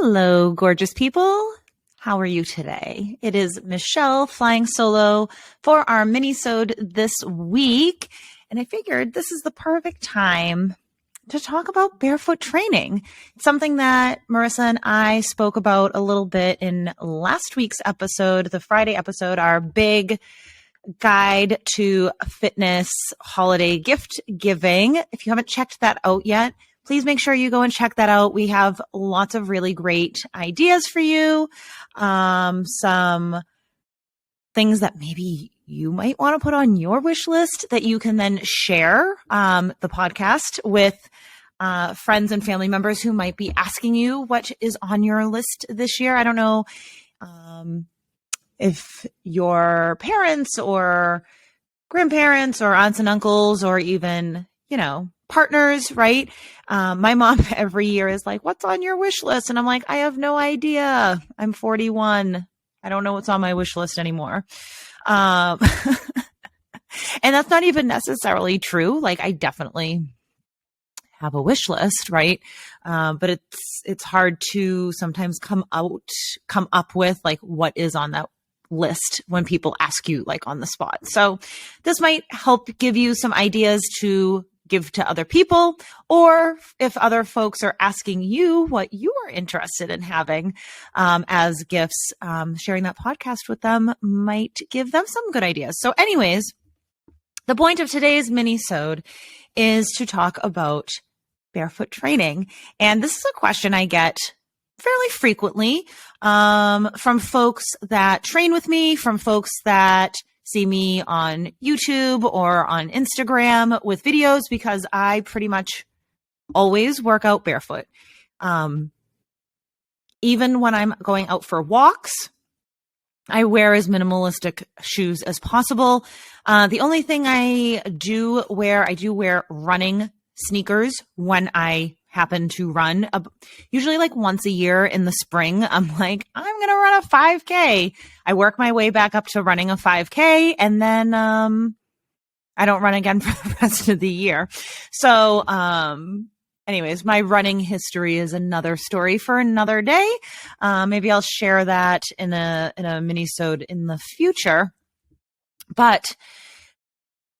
Hello, gorgeous people. How are you today? It is Michelle flying solo for our mini-sode this week. And I figured this is the perfect time to talk about barefoot training. It's something that Marissa and I spoke about a little bit in last week's episode, the Friday episode, our big guide to fitness holiday gift giving. If you haven't checked that out yet, please make sure you go and check that out. We have lots of really great ideas for you. Some things that maybe you might want to put on your wish list that you can then share the podcast with friends and family members who might be asking you what is on your list this year. I don't know if your parents or grandparents or aunts and uncles or even, partners, right? My mom every year is like, what's on your wish list? And I'm like, I have no idea. I'm 41. I don't know what's on my wish list anymore. And that's not even necessarily true. Like, I definitely have a wish list, right? But it's hard to sometimes come up with like what is on that list when people ask you like on the spot. So this might help give you some ideas to give to other people, or if other folks are asking you what you are interested in having as gifts, sharing that podcast with them might give them some good ideas. So anyways, the point of today's mini-sode is to talk about barefoot training. And this is a question I get fairly frequently from folks that train with me, from folks that see me on YouTube or on Instagram with videos, because I pretty much always work out barefoot. Even when I'm going out for walks, I wear as minimalistic shoes as possible. The only thing I do wear running sneakers when I happen to run, usually like once a year in the spring. I'm like, I'm going to run a 5K. I work my way back up to running a 5K, and then I don't run again for the rest of the year. So anyways, my running history is another story for another day. Maybe I'll share that in a mini-sode in the future. But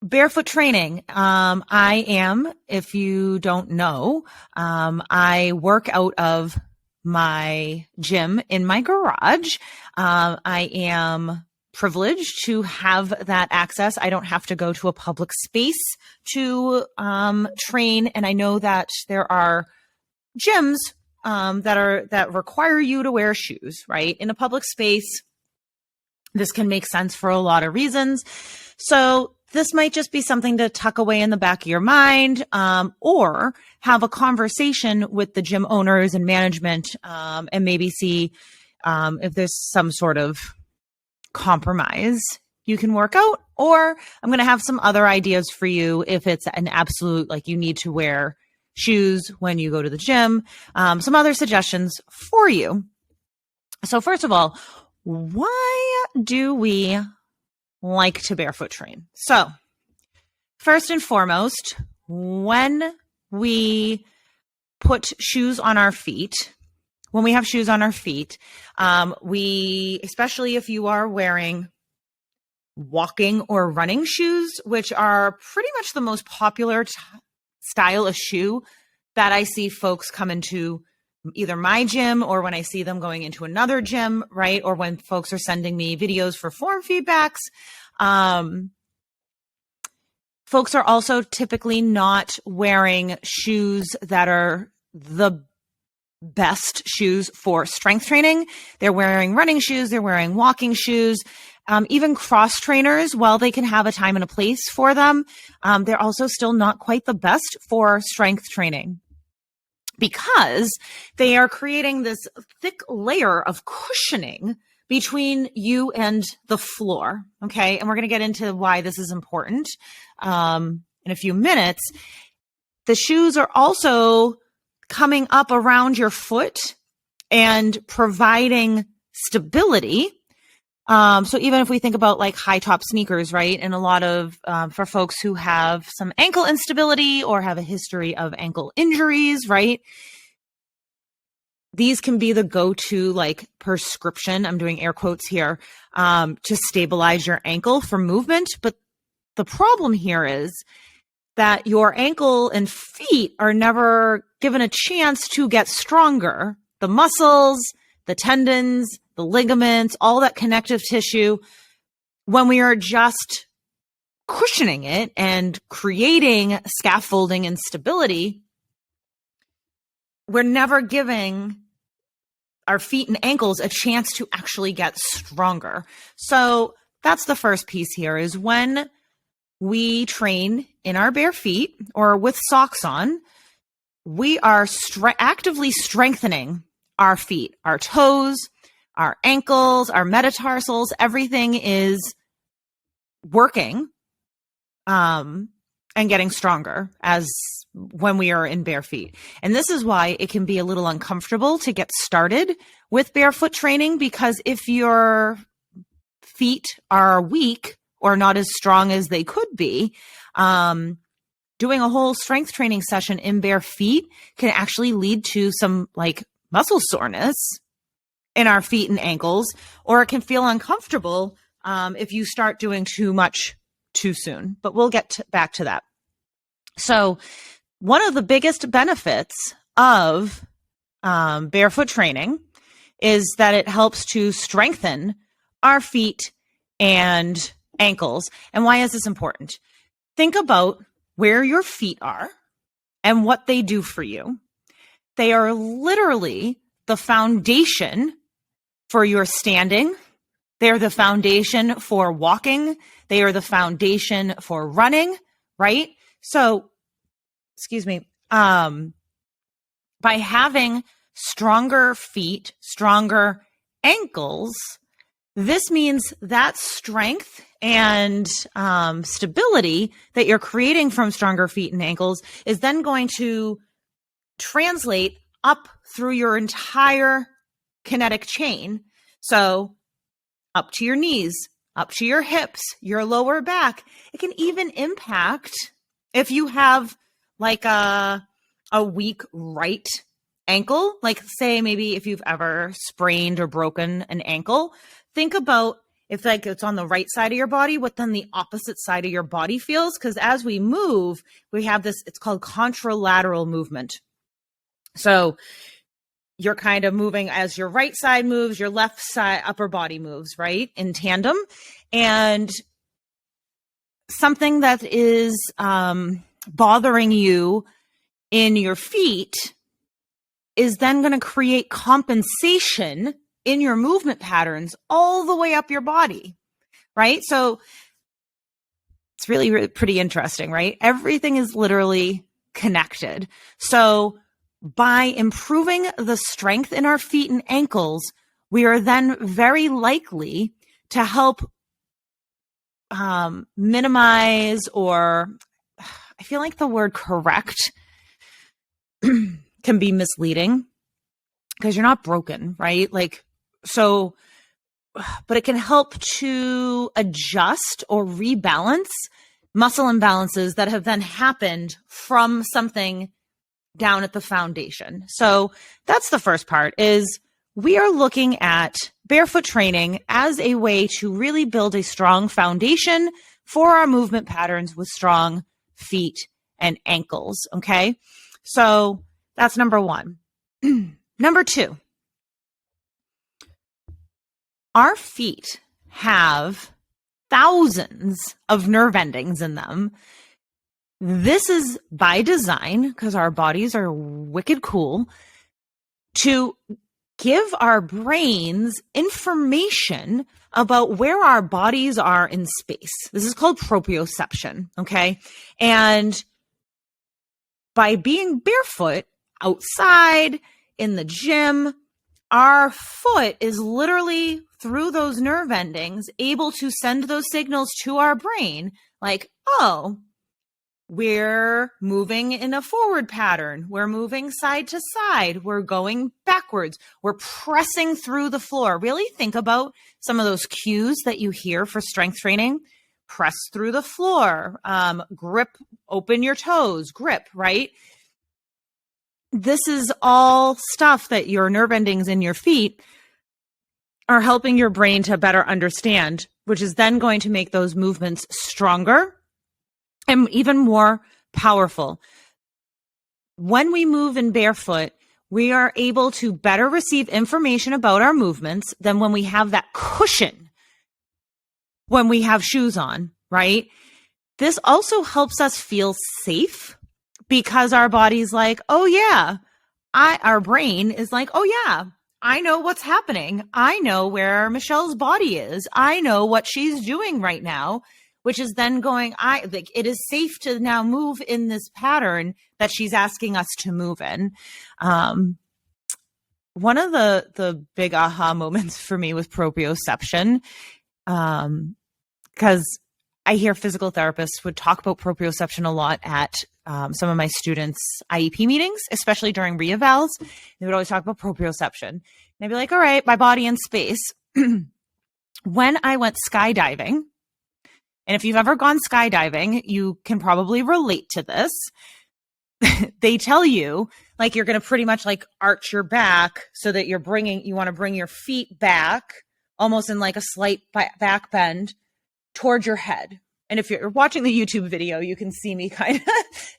barefoot training. I am, if you don't know, I work out of my gym in my garage. I am privileged to have that access. I don't have to go to a public space to train. And I know that there are gyms that require you to wear shoes, right? In a public space, this can make sense for a lot of reasons. So this might just be something to tuck away in the back of your mind, or have a conversation with the gym owners and management, and maybe see if there's some sort of compromise you can work out. Or I'm going to have some other ideas for you if it's an absolute, like, you need to wear shoes when you go to the gym. Some other suggestions for you. So first of all, why do we like to barefoot train? So first and foremost, when we put shoes on our feet, when we have shoes on our feet, especially if you are wearing walking or running shoes, which are pretty much the most popular style of shoe that I see folks come into either my gym or when I see them going into another gym, right? Or when folks are sending me videos for form feedbacks. Folks are also typically not wearing shoes that are the best shoes for strength training. They're wearing running shoes. They're wearing walking shoes. Even cross trainers, while they can have a time and a place for them, they're also still not quite the best for strength training, because they are creating this thick layer of cushioning between you and the floor. Okay. And we're going to get into why this is important in a few minutes. The shoes are also coming up around your foot and providing stability. So even if we think about like high top sneakers, right? And a lot of, for folks who have some ankle instability or have a history of ankle injuries, right? these can be the go-to like prescription, I'm doing air quotes here, to stabilize your ankle for movement. But the problem here is that your ankle and feet are never given a chance to get stronger. The muscles, the tendons, the ligaments, all that connective tissue, when we are just cushioning it and creating scaffolding and stability, we're never giving our feet and ankles a chance to actually get stronger. So that's the first piece here, is when we train in our bare feet or with socks on, we are actively strengthening our feet, our toes, our ankles, our metatarsals. Everything is working and getting stronger as when we are in bare feet. And this is why it can be a little uncomfortable to get started with barefoot training, because if your feet are weak or not as strong as they could be, doing a whole strength training session in bare feet can actually lead to some like muscle soreness in our feet and ankles, or it can feel uncomfortable if you start doing too much too soon. But we'll get back to that. So one of the biggest benefits of barefoot training is that it helps to strengthen our feet and ankles. And why is this important? Think about where your feet are and what they do for you. They are literally the foundation for your standing. They're the foundation for walking. They are the foundation for running, right? So, excuse me, by having stronger feet, stronger ankles, this means that strength and stability that you're creating from stronger feet and ankles is then going to translate up through your entire kinetic chain. So up to your knees, up to your hips, your lower back. It can even impact if you have like a weak right ankle, like say maybe if you've ever sprained or broken an ankle, think about if like it's on the right side of your body, what then the opposite side of your body feels. Because as we move, we have this, it's called contralateral movement. So you're kind of moving as your right side moves, your left side upper body moves, right? In tandem. And something that is bothering you in your feet is then going to create compensation in your movement patterns all the way up your body, right? So it's really, really pretty interesting, right? Everything is literally connected. So by improving the strength in our feet and ankles, we are then very likely to help minimize, or I feel like the word correct can be misleading because you're not broken, right? Like, so, but it can help to adjust or rebalance muscle imbalances that have then happened from something down at the foundation. So that's the first part, is we are looking at barefoot training as a way to really build a strong foundation for our movement patterns with strong feet and ankles. Okay. So that's number one. Number two, our feet have thousands of nerve endings in them. This is by design, because our bodies are wicked cool, to give our brains information about where our bodies are in space. This is called proprioception, okay? And by being barefoot outside, in the gym, our foot is literally, through those nerve endings, able to send those signals to our brain like, oh, we're moving in a forward pattern. We're moving side to side. We're going backwards. We're pressing through the floor. Really think about some of those cues that you hear for strength training. Press through the floor, grip, open your toes, grip, right? this is all stuff that your nerve endings in your feet are helping your brain to better understand, which is then going to make those movements stronger and even more powerful. When we move in barefoot, we are able to better receive information about our movements than when we have that cushion when we have shoes on, right? This also helps us feel safe because our body's like, oh yeah, our brain is like, oh yeah, I know what's happening. I know where Michelle's body is. I know what she's doing right now, which is then going, it is safe to now move in this pattern that she's asking us to move in. One of the big aha moments for me was proprioception, because I hear physical therapists would talk about proprioception a lot at some of my students' IEP meetings, especially during reevals. They would always talk about proprioception. And I'd be like, all right, my body in space. When I went skydiving, and if you've ever gone skydiving, you can probably relate to this. They tell you, like, you're going to pretty much like arch your back so that you want to bring your feet back almost in like a slight back bend towards your head. And if you're watching the YouTube video, you can see me kind of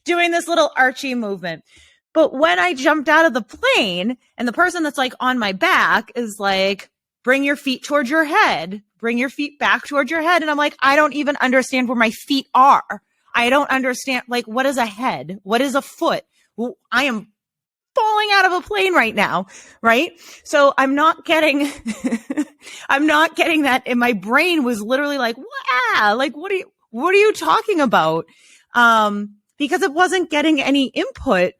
doing this little archy movement. But when I jumped out of the plane and the person that's like on my back is like, bring your feet towards your head, bring your feet back towards your head. And I'm like, I don't even understand where my feet are. I don't understand, like, what is a head? What is a foot? Well, I am falling out of a plane right now, right? So I'm not getting, I'm not getting that. And my brain was literally like, wow, like, what are you talking about? Because it wasn't getting any input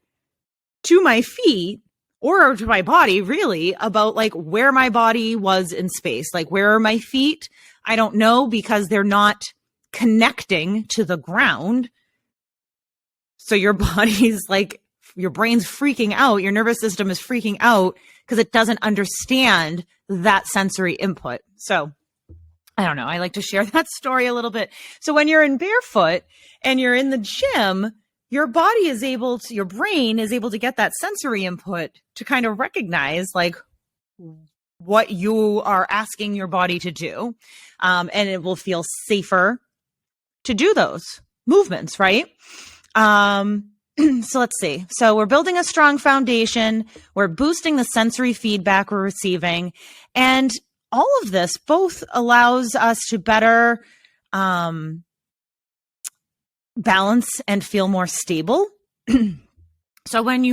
to my feet or to my body really about like where my body was in space. Like, where are my feet? I don't know, because they're not connecting to the ground. So your body's like, your brain's freaking out. Your nervous system is freaking out because it doesn't understand that sensory input. So I don't know. I like to share that story a little bit. So when you're in barefoot and you're in the gym, your body is able to, your brain is able to get that sensory input to kind of recognize like what you are asking your body to do. And it will feel safer to do those movements, right? So let's see. So we're building a strong foundation. We're boosting the sensory feedback we're receiving. And all of this both allows us to better balance and feel more stable. So when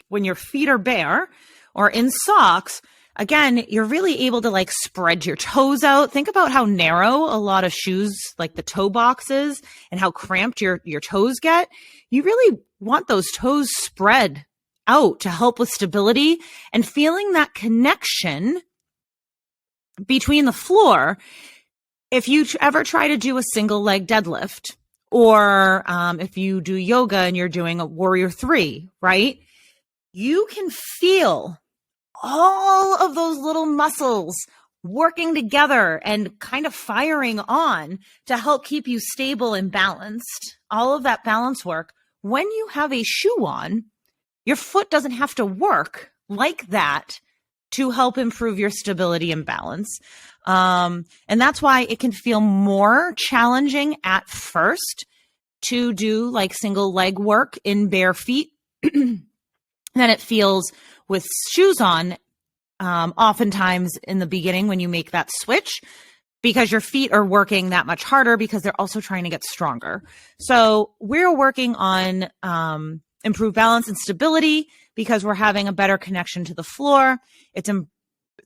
when your feet are bare or in socks, again, you're really able to like spread your toes out. Think about how narrow a lot of shoes, like the toe box is, and how cramped your toes get. You really want those toes spread out to help with stability and feeling that connection between the floor. If you ever try to do a single leg deadlift, or if you do yoga and you're doing a warrior 3, right? You can feel all of those little muscles working together and kind of firing on to help keep you stable and balanced. All of that balance work. When you have a shoe on, your foot doesn't have to work like that to help improve your stability and balance. And that's why it can feel more challenging at first to do like single leg work in bare feet than it feels with shoes on, oftentimes in the beginning when you make that switch, because your feet are working that much harder because they're also trying to get stronger. So we're working on improved balance and stability because we're having a better connection to the floor. It's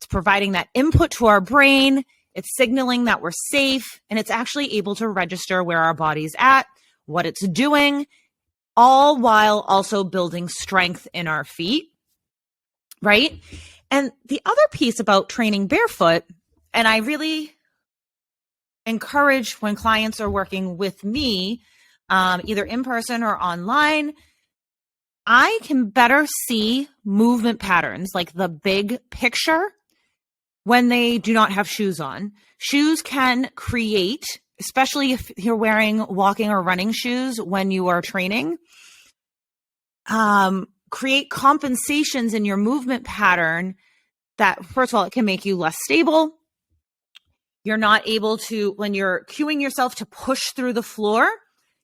providing that input to our brain. It's signaling that we're safe, and it's actually able to register where our body's at, what it's doing, all while also building strength in our feet, right? And the other piece about training barefoot, and I really encourage when clients are working with me, either in person or online, I can better see movement patterns, like the big picture, when they do not have shoes on. Shoes can create, especially if you're wearing walking or running shoes when you are training, create compensations in your movement pattern that, first of all, it can make you less stable. You're not able to, when you're cueing yourself to push through the floor,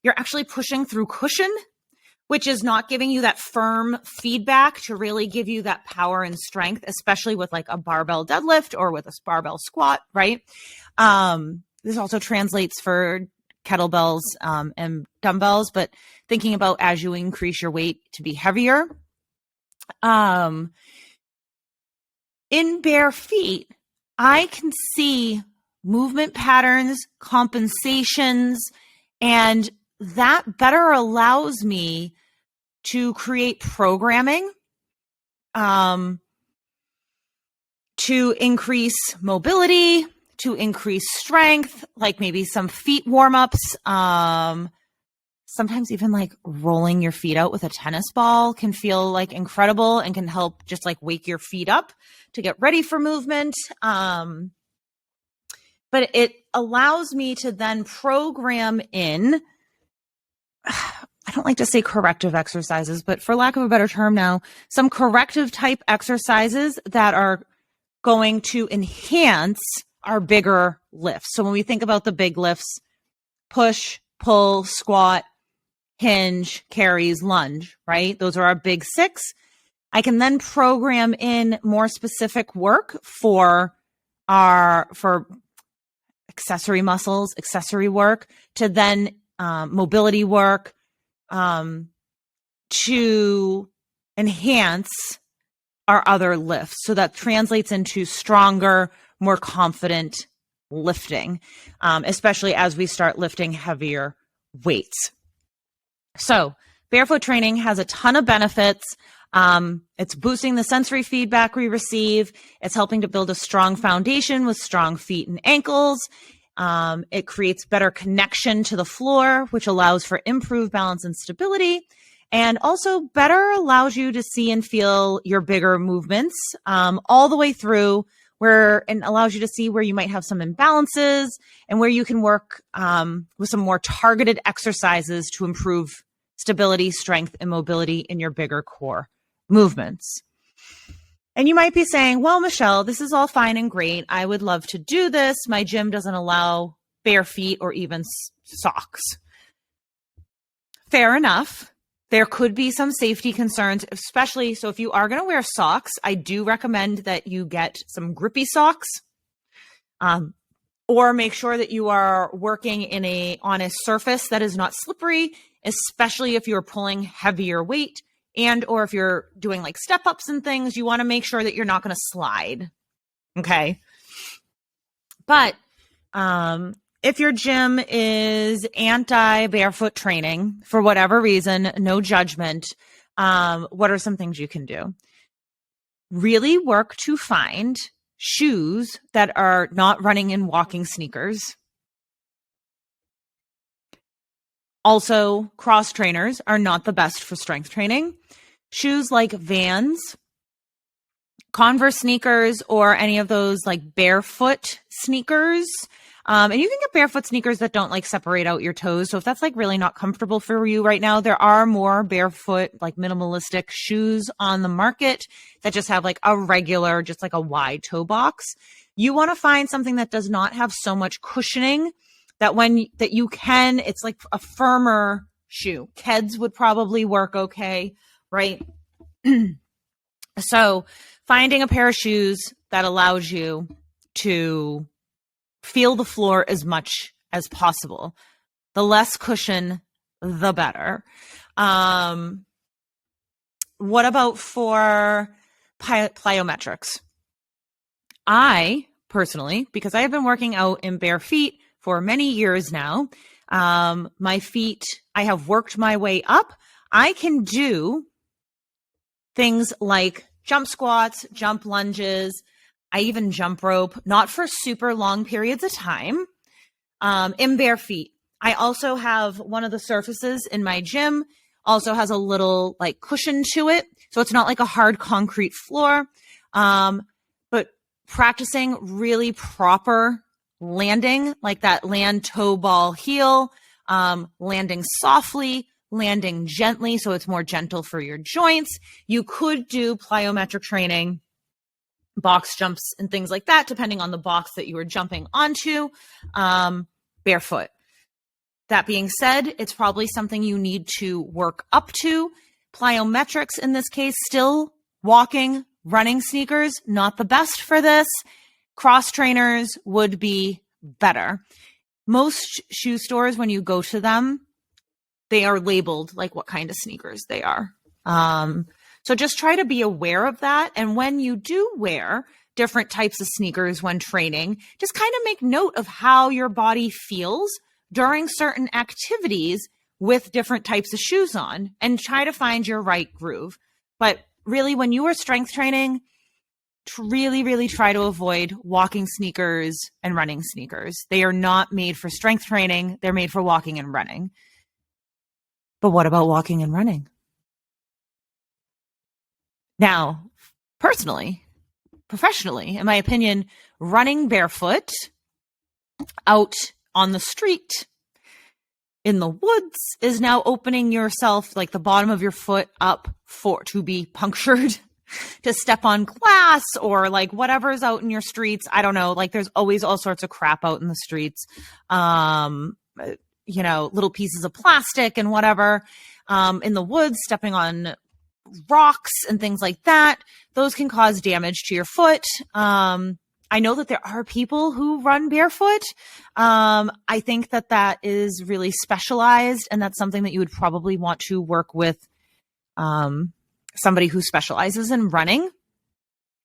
you're actually pushing through cushion, which is not giving you that firm feedback to really give you that power and strength, especially with like a barbell deadlift or with a barbell squat, right? This also translates for kettlebells and dumbbells, but thinking about as you increase your weight to be heavier. In bare feet, I can see movement patterns, compensations, and that better allows me to create programming to increase mobility, to increase strength, like maybe some feet warm-ups. Sometimes even like rolling your feet out with a tennis ball can feel like incredible and can help just like wake your feet up to get ready for movement. But it allows me to then program in, I don't like to say corrective exercises, but for lack of a better term now, some corrective type exercises that are going to enhance our bigger lifts. So when we think about the big lifts, push, pull, squat, hinge, carries, lunge, right? Those are our big six. I can then program in more specific work for accessory muscles, accessory work, to then mobility work, to enhance our other lifts. So that translates into stronger, more confident lifting, especially as we start lifting heavier weights. So barefoot training has a ton of benefits. It's boosting the sensory feedback we receive. It's helping to build a strong foundation with strong feet and ankles. It creates better connection to the floor, which allows for improved balance and stability, and also better allows you to see and feel your bigger movements all the way through, and allows you to see where you might have some imbalances and where you can work with some more targeted exercises to improve stability, strength, and mobility in your bigger core movements. And you might be saying, well, Michelle, this is all fine and great. I would love to do this. My gym doesn't allow bare feet or even socks. Fair enough. There could be some safety concerns, especially so if you are going to wear socks, I do recommend that you get some grippy socks, or make sure that you are working on a surface that is not slippery, especially if you're pulling heavier weight. And or if you're doing like step ups and things, you want to make sure that you're not going to slide. Okay. But if your gym is anti-barefoot training for whatever reason, no judgment, what are some things you can do? Really work to find shoes that are not running and walking sneakers. Also, cross trainers are not the best for strength training. Shoes like Vans, Converse sneakers, or any of those like barefoot sneakers. And you can get barefoot sneakers that don't like separate out your toes. So if that's like really not comfortable for you right now, there are more barefoot, like minimalistic shoes on the market that just have like a regular, just like a wide toe box. You want to find something that does not have so much cushioning that it's like a firmer shoe. Keds would probably work okay, right? So finding a pair of shoes that allows you to feel the floor as much as possible. The less cushion, the better. What about for plyometrics? I personally, because I have been working out in bare feet for many years now, my feet, I have worked my way up. I can do things like jump squats, jump lunges. I even jump rope, not for super long periods of time, in bare feet. I also have one of the surfaces in my gym also has a little like cushion to it. So it's not like a hard concrete floor, but practicing really proper landing, like that land toe ball heel, landing softly, landing gently so it's more gentle for your joints. You could do plyometric training, box jumps and things like that, depending on the box that you are jumping onto, barefoot. That being said, it's probably something you need to work up to. Plyometrics in this case, still walking, running sneakers, not the best for this. Cross trainers would be better. Most shoe stores, when you go to them, they are labeled like what kind of sneakers they are. So just try to be aware of that. And when you do wear different types of sneakers when training, just kind of make note of how your body feels during certain activities with different types of shoes on, and try to find your right groove. But really, when you are strength training, really try to avoid walking sneakers and running sneakers. They are not made for strength training. They're made for walking and running. But what about walking and running? Now, personally, professionally, in my opinion, running barefoot out on the street in the woods is now opening yourself, like the bottom of your foot, up to be punctured, to step on glass or like whatever's out in your streets. I don't know. Like there's always all sorts of crap out in the streets. Little pieces of plastic and whatever, in the woods, stepping on rocks and things like that. Those can cause damage to your foot. I know that there are people who run barefoot. I think that is really specialized, and that's something that you would probably want to work with somebody who specializes in running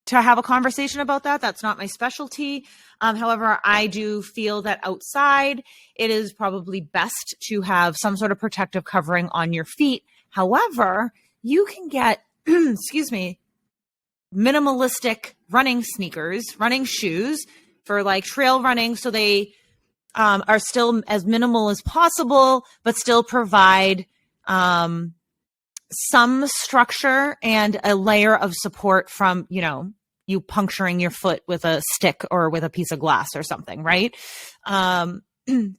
to have a conversation about that. That's not my specialty. However, I do feel that outside, it is probably best to have some sort of protective covering on your feet. However, you can get, minimalistic running sneakers, running shoes for like trail running. So they are still as minimal as possible, but still provide some structure and a layer of support from, you puncturing your foot with a stick or with a piece of glass or something, right?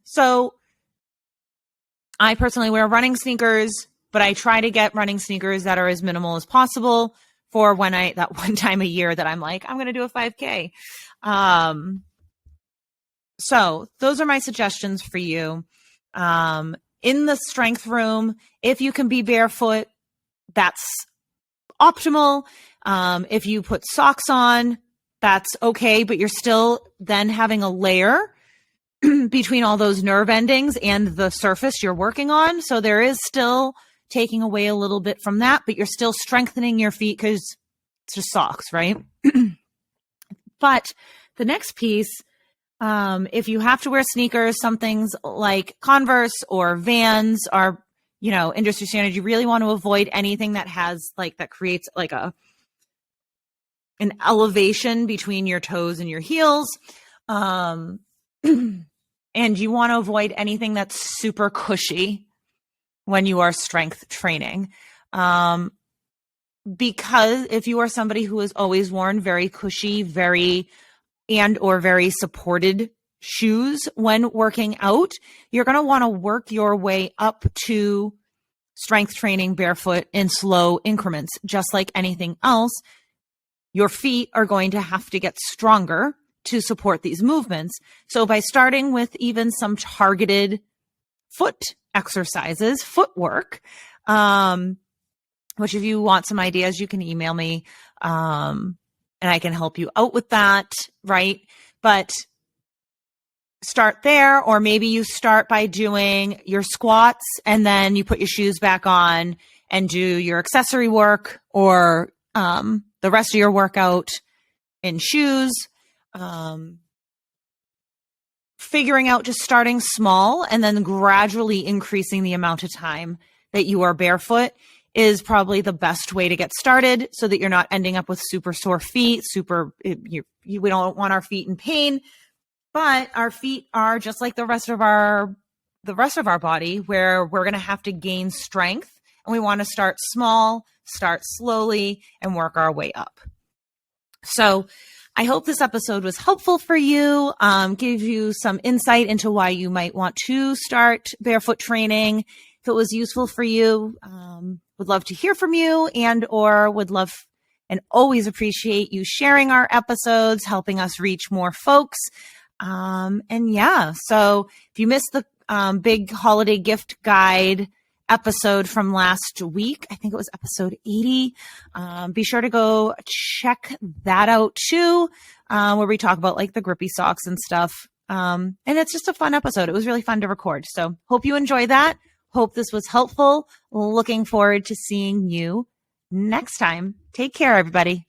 So I personally wear running sneakers, but I try to get running sneakers that are as minimal as possible for that one time a year that I'm like, I'm going to do a 5K. So those are my suggestions for you. In the strength room, if you can be barefoot, that's optimal. If you put socks on, that's okay, but you're still then having a layer between all those nerve endings and the surface you're working on. So there is still taking away a little bit from that, but you're still strengthening your feet because it's just socks, right? But the next piece, if you have to wear sneakers, some things like Converse or Vans are, industry standard. You really want to avoid anything that has that creates like an elevation between your toes and your heels. And you want to avoid anything that's super cushy when you are strength training. Because if you are somebody who has always worn very cushy, very supported shoes when working out, you're going to want to work your way up to strength training barefoot in slow increments. Just like anything else, your feet are going to have to get stronger to support these movements. So by starting with even some targeted foot exercises, footwork, which if you want some ideas, you can email me, and I can help you out with that, right? But start there, or maybe you start by doing your squats and then you put your shoes back on and do your accessory work, or the rest of your workout in shoes. Figuring out just starting small and then gradually increasing the amount of time that you are barefoot is probably the best way to get started, so that you're not ending up with super sore feet. We don't want our feet in pain, but our feet are just like the rest of our body, where we're going to have to gain strength, and we want to start small, start slowly, and work our way up. So I hope this episode was helpful for you, gave you some insight into why you might want to start barefoot training. if it was useful for you. Would love to hear from you, and or would love and always appreciate you sharing our episodes, helping us reach more folks. And yeah, so if you missed the big holiday gift guide episode from last week, I think it was episode 80, be sure to go check that out too, where we talk about like the grippy socks and stuff. And it's just a fun episode. It was really fun to record. So hope you enjoy that. Hope this was helpful. Looking forward to seeing you next time. Take care, everybody.